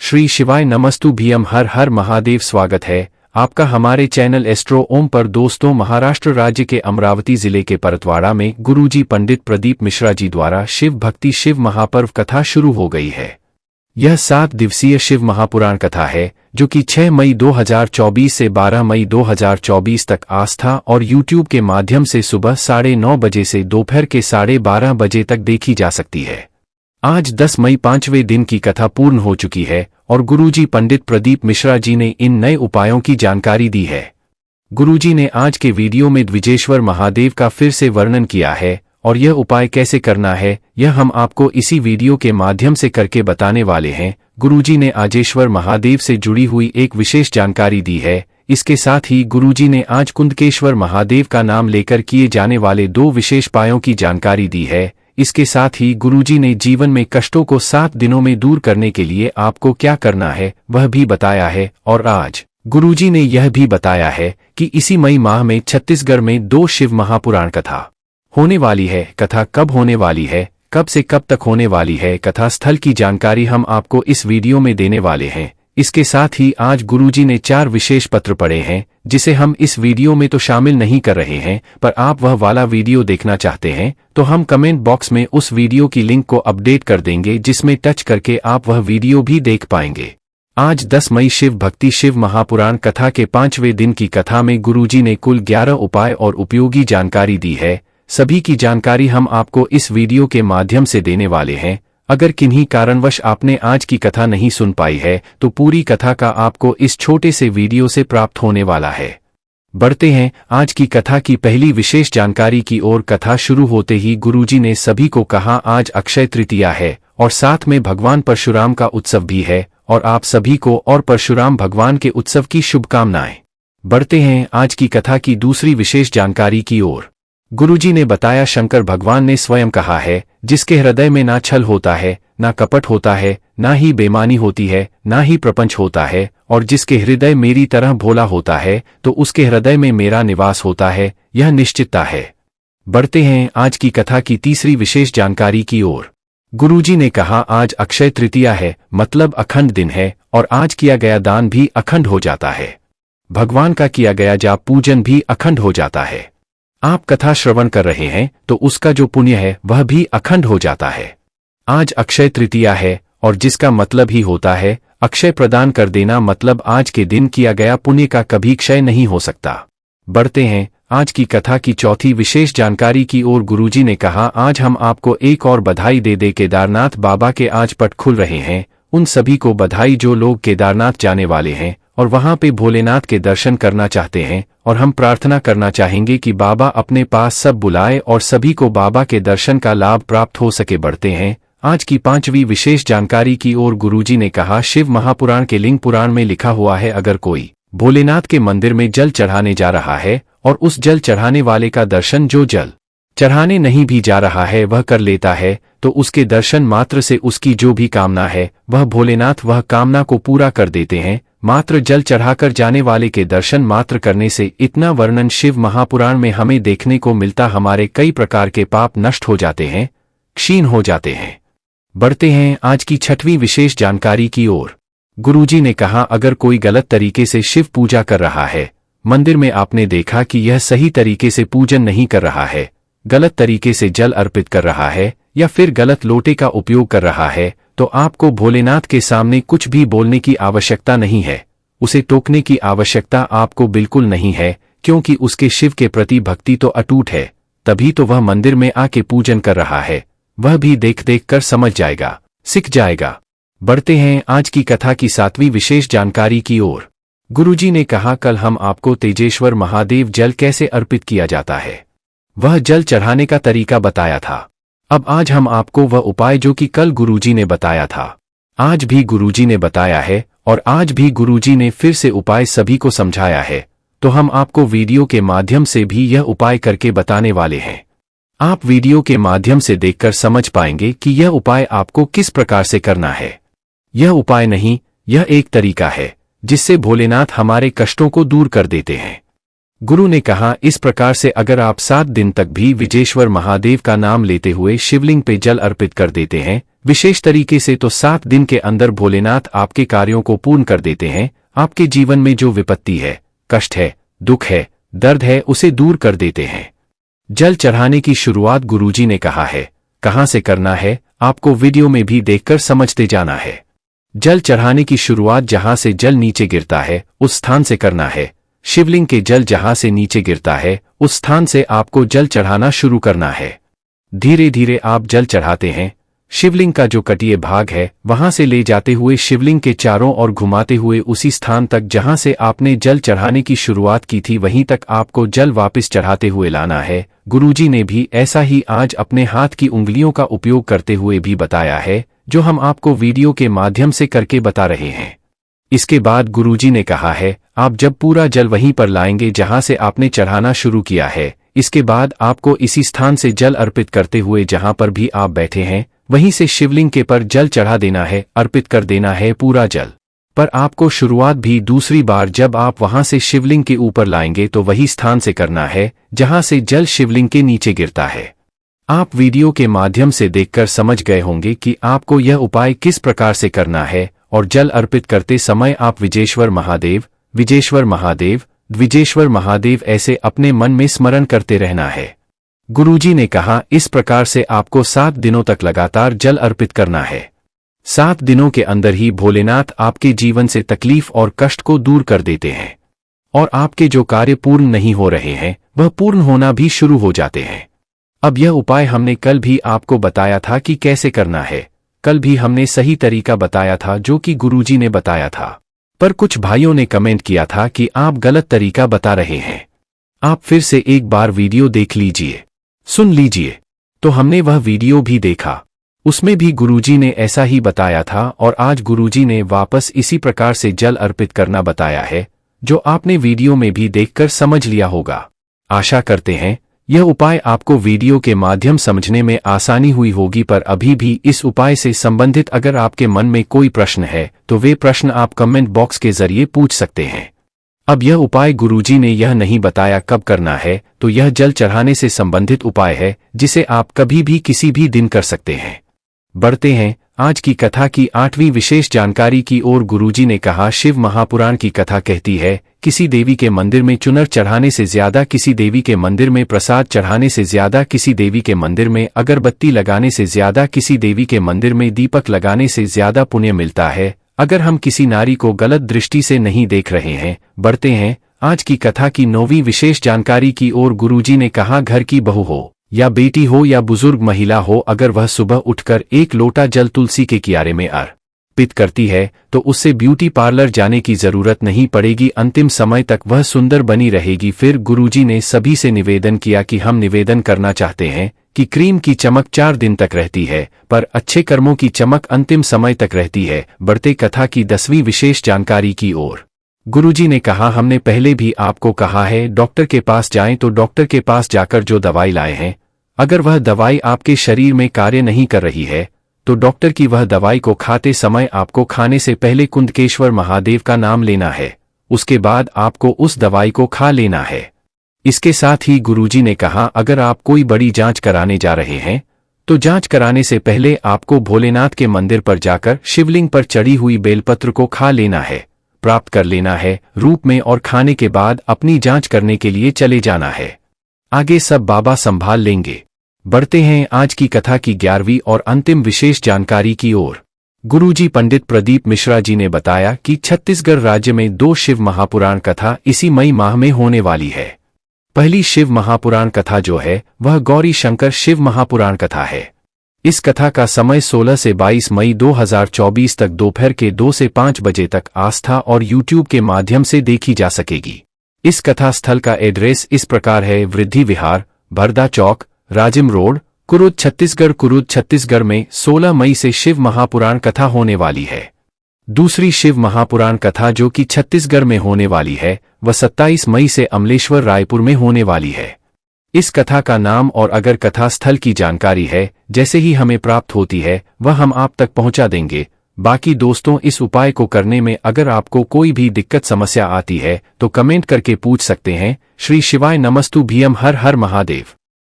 श्री शिवाय नमस्तु भीम हर हर महादेव। स्वागत है आपका हमारे चैनल एस्ट्रो ओम पर। दोस्तों, महाराष्ट्र राज्य के अमरावती जिले के परतवाड़ा में गुरुजी पंडित प्रदीप मिश्रा जी द्वारा शिव भक्ति शिव महापर्व कथा शुरू हो गई है। यह 7 दिवसीय शिव महापुराण कथा है जो कि 6 मई 2024 से 12 मई 2024 तक आस्था और यूट्यूब के माध्यम से सुबह 9:30 बजे से दोपहर के 12:30 बजे तक देखी जा सकती है। आज 10 मई 5वें दिन की कथा पूर्ण हो चुकी है और गुरुजी पंडित प्रदीप मिश्रा जी ने इन नए उपायों की जानकारी दी है। गुरुजी ने आज के वीडियो में द्विजेश्वर महादेव का फिर से वर्णन किया है और यह उपाय कैसे करना है यह हम आपको इसी वीडियो के माध्यम से करके बताने वाले हैं। गुरुजी ने आजेश्वर महादेव से जुड़ी हुई एक विशेष जानकारी दी है। इसके साथ ही गुरुजी ने आज कुंदकेश्वर महादेव का नाम लेकर किए जाने वाले 2 विशेष उपायों की जानकारी दी है। इसके साथ ही गुरुजी ने जीवन में कष्टों को 7 दिनों में दूर करने के लिए आपको क्या करना है वह भी बताया है। और आज गुरुजी ने यह भी बताया है कि इसी मई माह में छत्तीसगढ़ में 2 शिव महापुराण कथा होने वाली है। कथा कब होने वाली है, कब से कब तक होने वाली है, कथा स्थल की जानकारी हम आपको इस वीडियो में देने वाले हैं। इसके साथ ही आज गुरुजी ने 4 विशेष पत्र पढ़े हैं जिसे हम इस वीडियो में तो शामिल नहीं कर रहे हैं, पर आप वह वाला वीडियो देखना चाहते हैं तो हम कमेंट बॉक्स में उस वीडियो की लिंक को अपडेट कर देंगे जिसमें टच करके आप वह वीडियो भी देख पाएंगे। आज 10 मई शिव भक्ति शिव महापुराण कथा के 5वें दिन की कथा में गुरुजी ने कुल 11 उपाय और उपयोगी जानकारी दी है। सभी की जानकारी हम आपको इस वीडियो के माध्यम से देने वाले हैं। अगर किन्हीं कारणवश आपने आज की कथा नहीं सुन पाई है तो पूरी कथा का आपको इस छोटे से वीडियो से प्राप्त होने वाला है। बढ़ते हैं आज की कथा की पहली विशेष जानकारी की ओर। कथा शुरू होते ही गुरुजी ने सभी को कहा, आज अक्षय तृतीया है और साथ में भगवान परशुराम का उत्सव भी है और आप सभी को और परशुराम भगवान के उत्सव की शुभकामनाएं। बढ़ते हैं आज की कथा की दूसरी विशेष जानकारी की ओर। गुरुजी ने बताया, शंकर भगवान ने स्वयं कहा है, जिसके हृदय में ना छल होता है, ना कपट होता है, ना ही बेईमानी होती है, ना ही प्रपंच होता है, और जिसके हृदय मेरी तरह भोला होता है तो उसके हृदय में मेरा निवास होता है, यह निश्चितता है। बढ़ते हैं आज की कथा की तीसरी विशेष जानकारी की ओर। गुरुजी ने कहा, आज अक्षय तृतीया है, मतलब अखंड दिन है और आज किया गया दान भी अखंड हो जाता है। भगवान का किया गया जाप पूजन भी अखंड हो जाता है। आप कथा श्रवण कर रहे हैं तो उसका जो पुण्य है वह भी अखंड हो जाता है। आज अक्षय तृतीया है और जिसका मतलब ही होता है अक्षय प्रदान कर देना, मतलब आज के दिन किया गया पुण्य का कभी क्षय नहीं हो सकता। बढ़ते हैं आज की कथा की चौथी विशेष जानकारी की ओर। गुरुजी ने कहा, आज हम आपको एक और बधाई दे केदारनाथ बाबा के आज पट खुल रहे हैं। उन सभी को बधाई जो लोग केदारनाथ जाने वाले हैं और वहां पे भोलेनाथ के दर्शन करना चाहते हैं, और हम प्रार्थना करना चाहेंगे कि बाबा अपने पास सब बुलाए और सभी को बाबा के दर्शन का लाभ प्राप्त हो सके। बढ़ते हैं आज की 5वीं विशेष जानकारी की ओर। गुरुजी ने कहा, शिव महापुराण के लिंग पुराण में लिखा हुआ है, अगर कोई भोलेनाथ के मंदिर में जल चढ़ाने जा रहा है और उस जल चढ़ाने वाले का दर्शन जो जल चढ़ाने नहीं भी जा रहा है वह कर लेता है तो उसके दर्शन मात्र से उसकी जो भी कामना है वह भोलेनाथ वह कामना को पूरा कर देते हैं। मात्र जल चढ़ाकर जाने वाले के दर्शन मात्र करने से इतना वर्णन शिव महापुराण में हमें देखने को मिलता, हमारे कई प्रकार के पाप नष्ट हो जाते हैं, क्षीण हो जाते हैं। बढ़ते हैं आज की 6वीं विशेष जानकारी की ओर। गुरुजी ने कहा, अगर कोई गलत तरीके से शिव पूजा कर रहा है, मंदिर में आपने देखा कि यह सही तरीके से पूजन नहीं कर रहा है, गलत तरीके से जल अर्पित कर रहा है या फिर गलत लोटे का उपयोग कर रहा है, तो आपको भोलेनाथ के सामने कुछ भी बोलने की आवश्यकता नहीं है, उसे टोकने की आवश्यकता आपको बिल्कुल नहीं है, क्योंकि उसके शिव के प्रति भक्ति तो अटूट है। तभी तो वह मंदिर में आके पूजन कर रहा है, वह भी देख कर समझ जाएगा, सीख जाएगा। बढ़ते हैं आज की कथा की 7वीं विशेष जानकारी की ओर। गुरुजी ने कहा, कल हम आपको तेजेश्वर महादेव जल कैसे अर्पित किया जाता है वह जल चढ़ाने का तरीका बताया था। अब आज हम आपको वह उपाय जो कि कल गुरुजी ने बताया था आज भी गुरुजी ने बताया है और आज भी गुरुजी ने फिर से उपाय सभी को समझाया है, तो हम आपको वीडियो के माध्यम से भी यह उपाय करके बताने वाले हैं। आप वीडियो के माध्यम से देखकर समझ पाएंगे कि यह उपाय आपको किस प्रकार से करना है। यह उपाय नहीं, यह एक तरीका है जिससे भोलेनाथ हमारे कष्टों को दूर कर देते हैं। गुरु ने कहा, इस प्रकार से अगर आप 7 दिन तक भी विजेश्वर महादेव का नाम लेते हुए शिवलिंग पे जल अर्पित कर देते हैं विशेष तरीके से, तो 7 दिन के अंदर भोलेनाथ आपके कार्यों को पूर्ण कर देते हैं। आपके जीवन में जो विपत्ति है, कष्ट है, दुख है, दर्द है, उसे दूर कर देते हैं। जल चढ़ाने की शुरुआत गुरुजी ने कहा है, कहां से करना है आपको वीडियो में भी देखकर समझते जाना है। जल चढ़ाने की शुरुआत जहां से जल नीचे गिरता है उस स्थान से करना है। शिवलिंग के जल जहां से नीचे गिरता है उस स्थान से आपको जल चढ़ाना शुरू करना है। धीरे धीरे आप जल चढ़ाते हैं। शिवलिंग का जो कटिए भाग है वहां से ले जाते हुए शिवलिंग के चारों ओर घुमाते हुए उसी स्थान तक जहां से आपने जल चढ़ाने की शुरुआत की थी वहीं तक आपको जल वापस चढ़ाते हुए लाना है। गुरुजी ने भी ऐसा ही आज अपने हाथ की उंगलियों का उपयोग करते हुए भी बताया है, जो हम आपको वीडियो के माध्यम से करके बता रहे हैं। इसके बाद गुरुजी ने कहा है, आप जब पूरा जल वहीं पर लाएंगे जहां से आपने चढ़ाना शुरू किया है, इसके बाद आपको इसी स्थान से जल अर्पित करते हुए जहां पर भी आप बैठे हैं वहीं से शिवलिंग के पर जल चढ़ा देना है, अर्पित कर देना है पूरा जल। पर आपको शुरुआत भी दूसरी बार जब आप वहां से शिवलिंग के ऊपर लाएंगे तो वही स्थान से करना है जहां से जल शिवलिंग के नीचे गिरता है। आप वीडियो के माध्यम से देखकर समझ गए होंगे कि आपको यह उपाय किस प्रकार से करना है, और जल अर्पित करते समय आप विजेश्वर महादेव, विजेश्वर महादेव, द्विजेश्वर महादेव ऐसे अपने मन में स्मरण करते रहना है। गुरुजी ने कहा, इस प्रकार से आपको 7 दिनों तक लगातार जल अर्पित करना है। 7 दिनों के अंदर ही भोलेनाथ आपके जीवन से तकलीफ और कष्ट को दूर कर देते हैं, और आपके जो कार्य पूर्ण नहीं हो रहे हैं वह पूर्ण होना भी शुरू हो जाते हैं। अब यह उपाय हमने कल भी आपको बताया था कि कैसे करना है। कल भी हमने सही तरीका बताया था जो कि गुरुजी ने बताया था, पर कुछ भाइयों ने कमेंट किया था कि आप गलत तरीका बता रहे हैं। आप फिर से एक बार वीडियो देख लीजिए, सुन लीजिए। तो हमने वह वीडियो भी देखा, उसमें भी गुरुजी ने ऐसा ही बताया था, और आज गुरुजी ने वापस इसी प्रकार से जल अर्पित करना बताया है, जो आपने वीडियो में भी देखकर समझ लिया होगा। आशा करते हैं यह उपाय आपको वीडियो के माध्यम समझने में आसानी हुई होगी, पर अभी भी इस उपाय से संबंधित अगर आपके मन में कोई प्रश्न है तो वे प्रश्न आप कमेंट बॉक्स के जरिए पूछ सकते हैं। अब यह उपाय गुरुजी ने यह नहीं बताया कब करना है, तो यह जल चढ़ाने से संबंधित उपाय है जिसे आप कभी भी किसी भी दिन कर सकते हैं। बढ़ते हैं आज की कथा की 8वीं विशेष जानकारी की ओर। गुरुजी ने कहा, शिव महापुराण की कथा कहती है, किसी देवी के मंदिर में चुनर चढ़ाने से ज्यादा, किसी देवी के मंदिर में प्रसाद चढ़ाने से ज्यादा, किसी देवी के मंदिर में अगरबत्ती लगाने से ज्यादा, किसी देवी के मंदिर में दीपक लगाने से ज्यादा पुण्य मिलता है अगर हम किसी नारी को गलत दृष्टि से नहीं देख रहे हैं। बढ़ते हैं आज की कथा की 9वीं विशेष जानकारी की ओर। गुरुजी ने कहा, घर की बहू हो या बेटी हो या बुजुर्ग महिला हो, अगर वह सुबह उठकर 1 लोटा जल तुलसी के किनारे में अर्पित करती है तो उससे ब्यूटी पार्लर जाने की जरूरत नहीं पड़ेगी, अंतिम समय तक वह सुंदर बनी रहेगी। फिर गुरुजी ने सभी से निवेदन किया कि हम निवेदन करना चाहते हैं कि क्रीम की चमक 4 दिन तक रहती है, पर अच्छे कर्मों की चमक अंतिम समय तक रहती है। बढ़ते कथा की 10वीं विशेष जानकारी की ओर। गुरुजी ने कहा, हमने पहले भी आपको कहा है डॉक्टर के पास जाएं तो डॉक्टर के पास जाकर जो दवाई लाए हैं, अगर वह दवाई आपके शरीर में कार्य नहीं कर रही है तो डॉक्टर की वह दवाई को खाते समय आपको खाने से पहले कुंदकेश्वर महादेव का नाम लेना है, उसके बाद आपको उस दवाई को खा लेना है। इसके साथ ही गुरुजी ने कहा, अगर आप कोई बड़ी जांच कराने जा रहे हैं तो जांच कराने से पहले आपको भोलेनाथ के मंदिर पर जाकर शिवलिंग पर चढ़ी हुई बेलपत्र को खा लेना है, प्राप्त कर लेना है रूप में, और खाने के बाद अपनी जांच करने के लिए चले जाना है। आगे सब बाबा संभाल लेंगे। बढ़ते हैं आज की कथा की 11वीं और अंतिम विशेष जानकारी की ओर। गुरुजी पंडित प्रदीप मिश्रा जी ने बताया कि छत्तीसगढ़ राज्य में 2 शिव महापुराण कथा इसी मई माह में होने वाली है। पहली शिव महापुराण कथा जो है वह गौरी शंकर शिव महापुराण कथा है। इस कथा का समय 16 से 22 मई 2024 तक दोपहर के 2 से 5 बजे तक आस्था और यूट्यूब के माध्यम से देखी जा सकेगी। इस कथा स्थल का एड्रेस इस प्रकार है, वृद्धि विहार, भरदा चौक, राजिम रोड, कुरुद छत्तीसगढ़। कुरुद छत्तीसगढ़ में 16 मई से शिव महापुराण कथा होने वाली है। दूसरी शिव महापुराण कथा जो कि छत्तीसगढ़ में होने वाली है वह 27 मई से अमलेश्वर रायपुर में होने वाली है। इस कथा का नाम और अगर कथा स्थल की जानकारी है जैसे ही हमें प्राप्त होती है वह हम आप तक पहुंचा देंगे। बाकी दोस्तों, इस उपाय को करने में अगर आपको कोई भी दिक्कत समस्या आती है तो कमेंट करके पूछ सकते हैं। श्री शिवाय नमस्तु भीम, हर हर महादेव।